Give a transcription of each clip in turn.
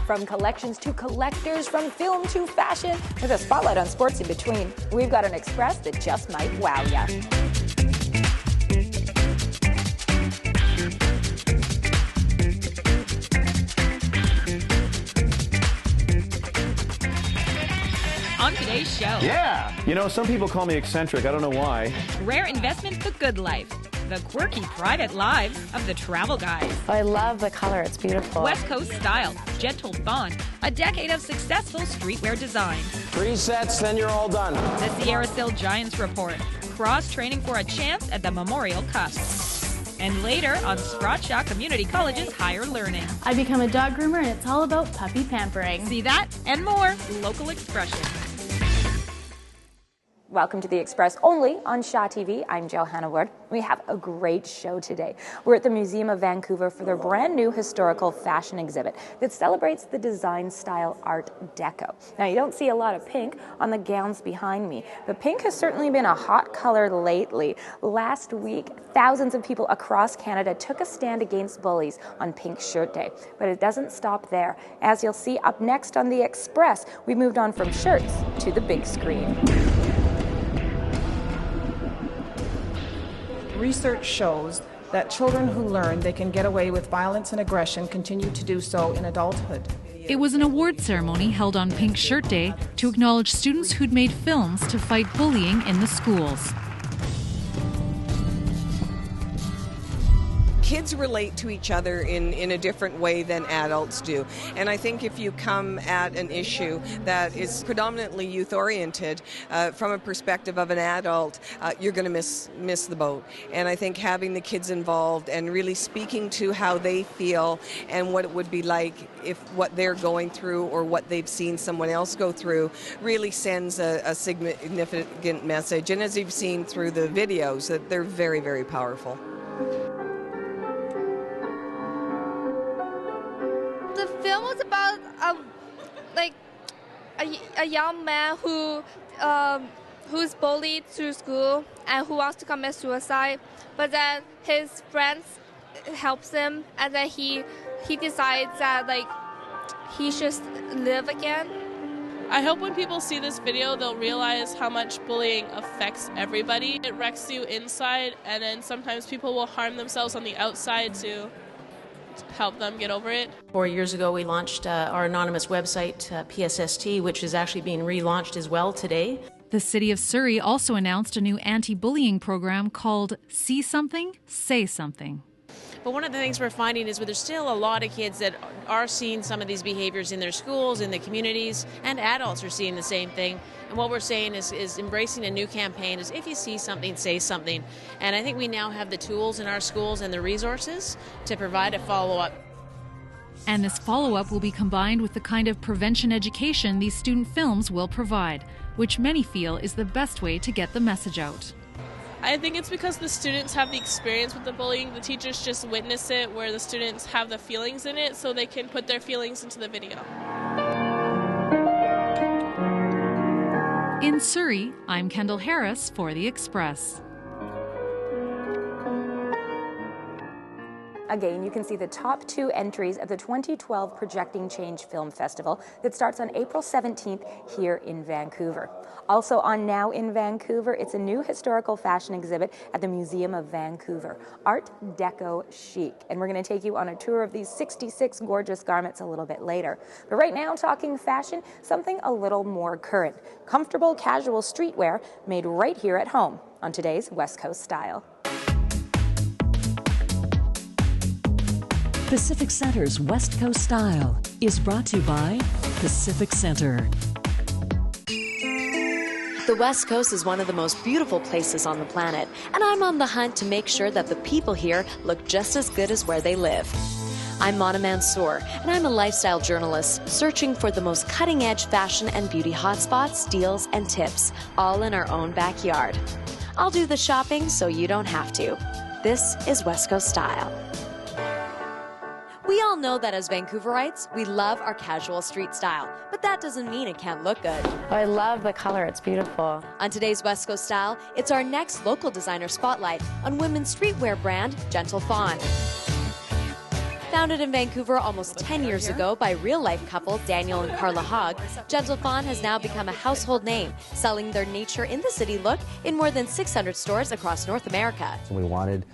From collections to collectors, from film to fashion, with a spotlight on sports in between, we've got an Express that just might wow ya. On today's show. Yeah! You know, some people call me eccentric. I don't know why. Rare investment, the good life. The quirky private lives of the travel guys. I love the color. It's beautiful. West Coast style, gentle fawn, a decade of successful streetwear design. 3 sets, then you're all done. The Sierra Still Giants report. Cross training for a chance at the Memorial Cup. And later on Sprott Shaw Community College's Higher Learning. I become a dog groomer and it's all about puppy pampering. See that and more. Local expression. Welcome to the Express, only on Shaw TV. I'm Johanna Ward. We have a great show today. We're at the Museum of Vancouver for their brand new historical fashion exhibit that celebrates the design style Art Deco. Now, you don't see a lot of pink on the gowns behind me, but pink has certainly been a hot color lately. Last week, thousands of people across Canada took a stand against bullies on Pink Shirt Day. But it doesn't stop there. As you'll see up next on the Express, we moved on from shirts to the big screen. Research shows that children who learn they can get away with violence and aggression continue to do so in adulthood. It was an award ceremony held on Pink Shirt Day to acknowledge students who'd made films to fight bullying in the schools. Kids relate to each other in a different way than adults do. And I think if you come at an issue that is predominantly youth-oriented from a perspective of an adult, you're going to miss the boat. And I think having the kids involved and really speaking to how they feel and what it would be like if what they're going through or what they've seen someone else go through really sends a significant message. And as you've seen through the videos, that they're very, very powerful. The film was about a young man who's bullied through school and who wants to commit suicide, but then his friends helps him, and then he decides that he should live again. I hope when people see this video, they'll realize how much bullying affects everybody. It wrecks you inside, and then sometimes people will harm themselves on the outside to help them get over it. 4 years ago, we launched our anonymous website, PSST, which is actually being relaunched as well today. The City of Surrey also announced a new anti-bullying program called See Something, Say Something. But one of the things we're finding is there's still a lot of kids that are seeing some of these behaviors in their schools, in the communities, and adults are seeing the same thing. And what we're saying is embracing a new campaign is if you see something, say something. And I think we now have the tools in our schools and the resources to provide a follow-up. And this follow-up will be combined with the kind of prevention education these student films will provide, which many feel is the best way to get the message out. I think it's because the students have the experience with the bullying. The teachers just witness it, where the students have the feelings in it, so they can put their feelings into the video. In Surrey, I'm Kendall Harris for The Express. Again, you can see the top 2 entries of the 2012 Projecting Change Film Festival that starts on April 17th here in Vancouver. Also on Now in Vancouver, it's a new historical fashion exhibit at the Museum of Vancouver, Art Deco Chic. And we're going to take you on a tour of these 66 gorgeous garments a little bit later. But right now, talking fashion, something a little more current. Comfortable, casual streetwear made right here at home on today's West Coast Style. Pacific Center's West Coast Style is brought to you by Pacific Center. The West Coast is one of the most beautiful places on the planet, and I'm on the hunt to make sure that the people here look just as good as where they live. I'm Mona Mansour, and I'm a lifestyle journalist searching for the most cutting-edge fashion and beauty hotspots, deals, and tips, all in our own backyard. I'll do the shopping so you don't have to. This is West Coast Style. We all know that as Vancouverites, we love our casual street style, but that doesn't mean it can't look good. I love the color. It's beautiful. On today's West Coast Style, it's our next local designer spotlight on women's streetwear brand, Gentle Fawn. Founded in Vancouver almost 10 years ago by real-life couple Daniel and Carla Hogg, Gentle Fawn has now become a household name, selling their nature in the city look in more than 600 stores across North America. We wanted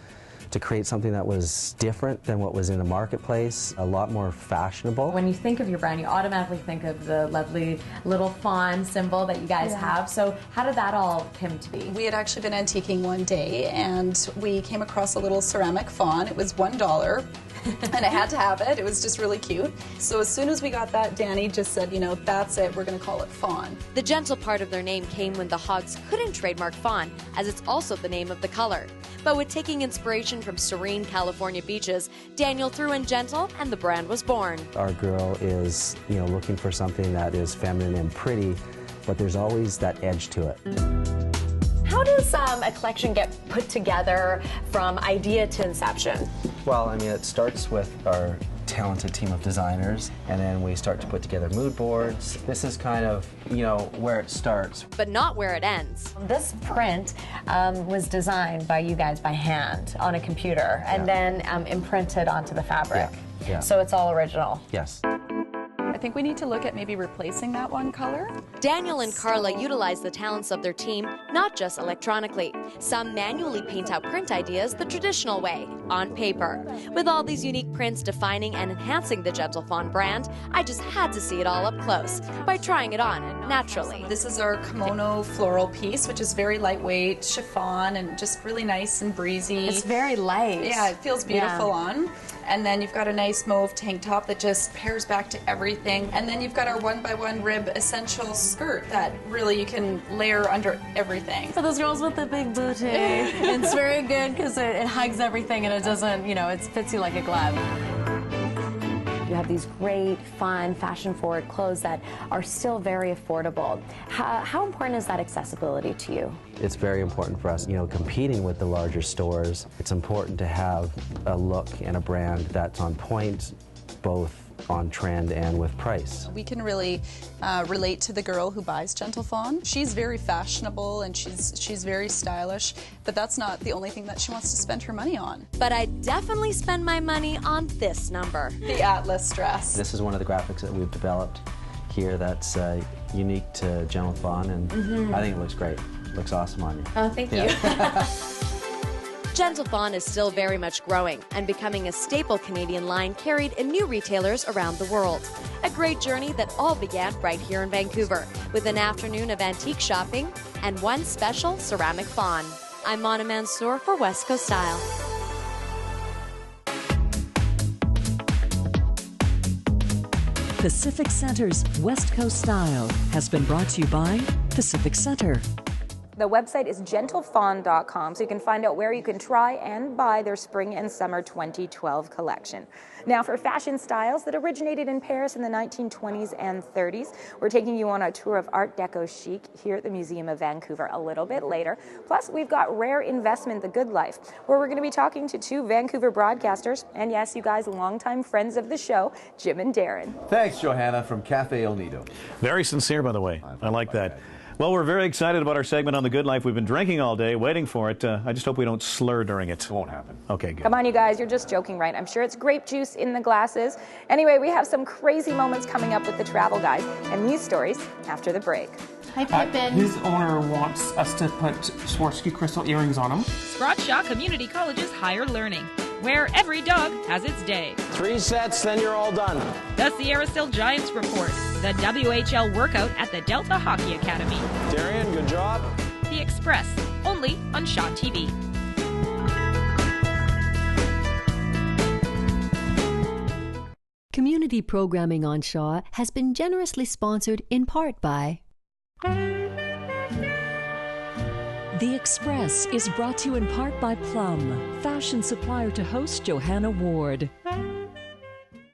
to create something that was different than what was in the marketplace, a lot more fashionable. When you think of your brand, you automatically think of the lovely little fawn symbol that you guys have. So how did that all come to be? We had actually been antiquing one day and we came across a little ceramic fawn. It was $1 and I had to have it. It was just really cute. So as soon as we got that, Danny just said, you know, that's it, we're going to call it Fawn. The gentle part of their name came when the Hoggs couldn't trademark fawn, as it's also the name of the color. But with taking inspiration from serene California beaches, Daniel threw in gentle and the brand was born. Our girl is, you know, looking for something that is feminine and pretty, but there's always that edge to it. How does a collection get put together from idea to inception? Well, I mean, it starts with our talented team of designers, and then we start to put together mood boards. This is kind of, you know, where it starts. But not where it ends. This print was designed by you guys by hand on a computer and then imprinted onto the fabric. Yeah. So it's all original. Yes. I think we need to look at maybe replacing that one color. Daniel and Carla utilize the talents of their team, not just electronically. Some manually paint out print ideas the traditional way, on paper. With all these unique prints defining and enhancing the Gentle Fawn brand, I just had to see it all up close by trying it on naturally. This is our kimono floral piece, which is very lightweight, chiffon, and just really nice and breezy. It's very light. Yeah, it feels beautiful on. And then you've got a nice mauve tank top that just pairs back to everything. And then you've got our 1x1 rib essential skirt that really you can layer under everything. For those girls with the big booty, it's very good because it hugs everything and it doesn't, you know, it fits you like a glove. You have these great, fun, fashion-forward clothes that are still very affordable. How important is that accessibility to you? It's very important for us, you know, competing with the larger stores. It's important to have a look and a brand that's on point, both on trend and with price. We can really relate to the girl who buys Gentle Fawn. She's very fashionable and she's very stylish, but that's not the only thing that she wants to spend her money on. But I definitely spend my money on this number. The Atlas dress. This is one of the graphics that we've developed here that's unique to Gentle Fawn, and I think it looks great. It looks awesome on you. Oh, thank you. Gentle Fawn is still very much growing and becoming a staple Canadian line carried in new retailers around the world. A great journey that all began right here in Vancouver with an afternoon of antique shopping and one special ceramic fawn. I'm Mona Mansour for West Coast Style. Pacific Center's West Coast Style has been brought to you by Pacific Center. The website is gentlefawn.com, so you can find out where you can try and buy their spring and summer 2012 collection. Now, for fashion styles that originated in Paris in the 1920s and 30s, we're taking you on a tour of Art Deco chic here at the Museum of Vancouver a little bit later. Plus, we've got Rare Investment, The Good Life, where we're going to be talking to two Vancouver broadcasters, and yes, you guys, longtime friends of the show, Jim and Darren. Thanks, Johanna, from Cafe El Nido. Very sincere, by the way. I like that. Well, we're very excited about our segment on The Good Life. We've been drinking all day, waiting for it. I just hope we don't slur during it. It won't happen. Okay, good. Come on, you guys, you're just joking, right? I'm sure it's grape juice in the glasses. Anyway, we have some crazy moments coming up with the travel guys and news stories after the break. Hi, Pippin. His owner wants us to put Swarovski crystal earrings on him. Scrottshaw Community College's Higher Learning, where every dog has its day. 3 sets, then you're all done. The Sierra Still Giants Report, the WHL workout at the Delta Hockey Academy. Darian, good job. The Express, only on Shaw TV. Community programming on Shaw has been generously sponsored in part by The Express is brought to you in part by Plum, fashion supplier to host Johanna Ward.